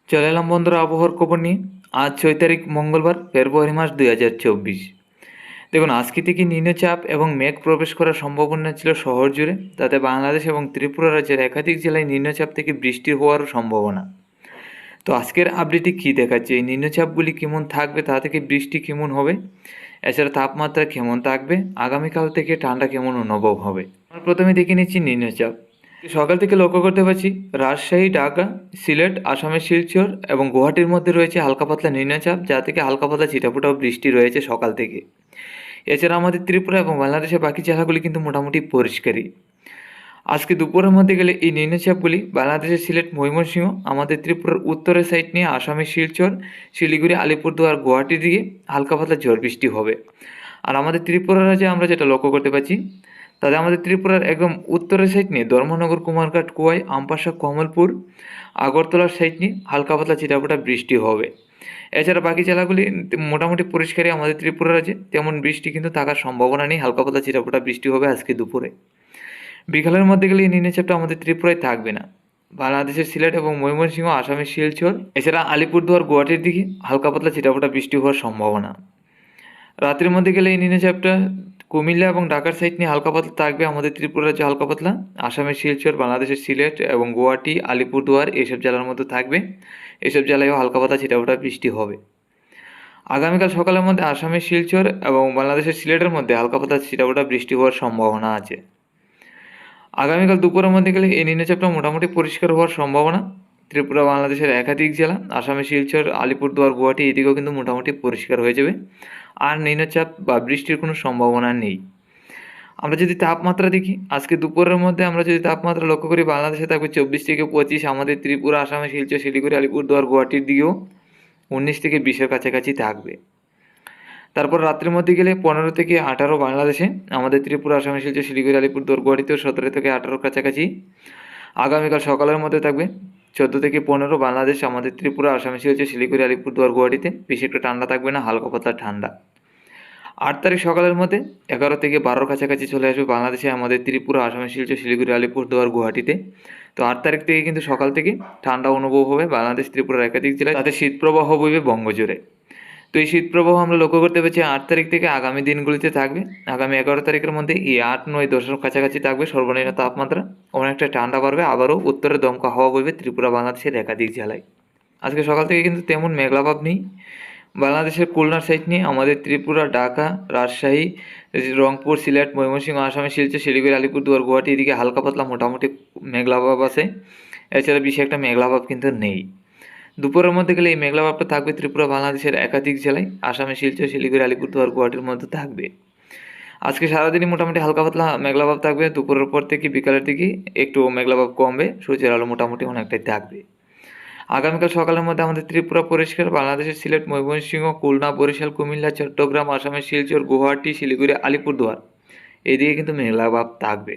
চলে এলাম বন্ধুরা আবহাওয়ার খবর নিয়ে। আজ 6 তারিখ মঙ্গলবার, ফেব্রুয়ারি মাস 2024। দেখুন, আজকে থেকে নিম্নচাপ এবং মেঘ প্রবেশ করার সম্ভাবনা ছিল শহর জুড়ে, তাতে বাংলাদেশ এবং ত্রিপুরা রাজ্যের একাধিক জেলায় নিম্নচাপ থেকে বৃষ্টি হওয়ারও সম্ভাবনা। তো আজকের আপডেটে কী দেখাচ্ছে, এই নিম্নচাপগুলি কেমন থাকবে, তা থেকে বৃষ্টি কেমন হবে, এছাড়া তাপমাত্রা কেমন থাকবে, আগামীকাল থেকে ঠান্ডা কেমন অনুভব হবে। আমরা প্রথমে দেখে নিচ্ছি নিম্নচাপ। সকাল থেকে লক্ষ্য করতে পারছি রাজশাহী, ঢাকা, সিলেট, আসামের শিলচর এবং গুয়াহাটির মধ্যে রয়েছে হালকা পাতলা নিম্নচাপ, যা থেকে হালকা পাতলা ছিটাফোঁটা বৃষ্টি রয়েছে সকাল থেকে। এছাড়া আমাদের ত্রিপুরা এবং বাংলাদেশের বাকি জেলাগুলি কিন্তু মোটামুটি পরিষ্কারই। আজকে দুপুরের মধ্যে গেলে এই নিম্নচাপগুলি বাংলাদেশের সিলেট, ময়মনসিংহ, আমাদের ত্রিপুরার উত্তরের সাইড নিয়ে আসামের শিলচর, শিলিগুড়ি, আলিপুরদুয়ার, গুয়াহাটির দিকে হালকা পাতলা ঝড় বৃষ্টি হবে। আর আমাদের ত্রিপুরা রাজ্যে আমরা যেটা লক্ষ্য করতে পারছি, তাতে আমাদের ত্রিপুরার একদম উত্তরের সাইড নিয়ে ধর্মনগর, কুমারঘাট, কুয়াই, আমপাশা, কমলপুর, আগরতলার সাইড নিয়ে হালকা পাতলা ছিটাফোঁটা বৃষ্টি হবে। এছাড়া বাকি জেলাগুলি মোটামুটি পরিষ্কারই আমাদের ত্রিপুরা রাজ্যে, তেমন বৃষ্টি কিন্তু থাকার সম্ভাবনা নেই। হালকা পাতলা ছিটাফোঁটা বৃষ্টি হবে আজকে দুপুরে। বিকালের মধ্যে গেলে এই নিম্নচাপটা আমাদের ত্রিপুরায় থাকবে না। বাংলাদেশের সিলেট এবং ময়মনসিংহ, আসামের শিলচর, এছাড়া আলিপুরদুয়ার, গুয়াহাটির দিকে হালকা পাতলা ছিটাফোঁটা বৃষ্টি হওয়ার সম্ভাবনা। রাতের মধ্যে গেলে এই নিম্নচাপটা কুমিল্লা এবং ঢাকার সাইড নিয়ে হালকা পাতলা থাকবে আমাদের ত্রিপুরা রাজ্যে হালকা পাতলা, আসামের শিলচর, বাংলাদেশের সিলেট এবং গুয়াহাটি, আলিপুরদুয়ার এইসব জেলার মধ্যে থাকবে। এইসব জেলায়ও হালকা পাতলা ছিটাফোঁটা বৃষ্টি হবে। আগামীকাল সকালের মধ্যে আসামের শিলচর এবং বাংলাদেশের সিলেটের মধ্যে হালকা পাতলা ছিটাফোঁটা বৃষ্টি হওয়ার সম্ভাবনা আছে। আগামীকাল দুপুরের মধ্যে গেলে এই নিম্নচাপটা মোটামুটি পরিষ্কার হওয়ার সম্ভাবনা। ত্রিপুরা, বাংলাদেশের একাধিক জেলা, আসামের শিলচর, আলিপুরদুয়ার, গুয়াহাটি এদিকেও কিন্তু মোটামুটি পরিষ্কার হয়ে যাবে। আর নিম্নচাপ বা বৃষ্টির কোনো সম্ভাবনা নেই। আমরা যদি তাপমাত্রা দেখি, আজকে দুপুরের মধ্যে আমরা যদি তাপমাত্রা লক্ষ্য করি, বাংলাদেশে থাকবে 24 থেকে 25, আমাদের ত্রিপুরা, আসামে শিলচর, শিলিগুড়ি, আলিপুরদুয়ার, গুয়াহাটির দিকেও 19 থেকে 20-এর কাছাকাছি থাকবে। তারপর রাত্রের মধ্যে গেলে 15 থেকে 18 বাংলাদেশে, আমাদের ত্রিপুরা, আসামে শিলচর, শিলিগুড়ি, আলিপুরদুয়ার, গুয়াহাটিতেও 17 থেকে 18-র কাছাকাছি। আগামীকাল সকালের মধ্যে থাকবে 14 থেকে 15 বাংলাদেশ, আমাদের ত্রিপুরা, আসামে শিলচর, শিলিগুড়ি, আলিপুরদুয়ার, গুয়াহাটিতে। বেশি একটা ঠান্ডা থাকবে না, হালকা পাতলা ঠান্ডা। 8 তারিখ সকালের মধ্যে 11 থেকে 12-র কাছাকাছি চলে আসবে বাংলাদেশে, আমাদের ত্রিপুরা, আসামের শিলচর, শিলিগুড়ি, আলিপুরদুয়ার, গুয়াহাটিতে। তো 8 তারিখ থেকে কিন্তু সকাল থেকে ঠান্ডা অনুভব হবে বাংলাদেশ, ত্রিপুরার একাধিক জেলায়, তাতে শীতপ্রবাহ বইবে বঙ্গজুড়ে। তো এই শীতপ্রবাহ আমরা লক্ষ্য করতে পারছি 8 তারিখ থেকে আগামী দিনগুলিতে থাকবে। আগামী 11 তারিখের মধ্যে এই 8, 9, 10-এর কাছাকাছি থাকবে সর্বনিম্ন তাপমাত্রা। অনেকটা ঠান্ডা বাড়বে, আবারও উত্তরে দমকা হাওয়া বইবে ত্রিপুরা, বাংলাদেশের একাধিক জেলায়। আজকে সকাল থেকে কিন্তু তেমন মেঘলাভাব নেই। বাংলাদেশের খুলনার সাইড নিয়ে আমাদের ত্রিপুরা, ঢাকা, রাজশাহী, রংপুর, সিলেট, ময়মনসিংহ, আসামের শিলচর, শিলিগুড়ি, আলিপুরদুয়ার, গুয়াহাটি এদিকে হালকা পাতলা মোটামুটি মেঘলাভাব আছে। এছাড়া বেশি একটা মেঘলাভাব কিন্তু নেই। দুপুরের মধ্যে গেলে এই মেঘলাভাবটা থাকবে ত্রিপুরা, বাংলাদেশের একাধিক জেলায়, আসামের শিলচর, শিলিগুড়ি, আলিপুরদুয়ার, গুয়াহাটির মধ্যে থাকবে। আজকে সারাদিনই মোটামুটি হালকা পাতলা মেঘলাভাব থাকবে। দুপুরের পর থেকে বিকালের দিকে একটু মেঘলাভাব কমবে, সূর্যের আলো মোটামুটি অনেকটাই থাকবে। আগামীকাল সকালের মধ্যে আমাদের ত্রিপুরা পরিষ্কার, বাংলাদেশের সিলেট, ময়মনসিংহ, খুলনা, বরিশাল, কুমিল্লা, চট্টগ্রাম, আসামের শিলচর, গুয়াহাটি, শিলিগুড়ি, আলিপুরদুয়ার এদিকে কিন্তু মেঘলা ভাব থাকবে।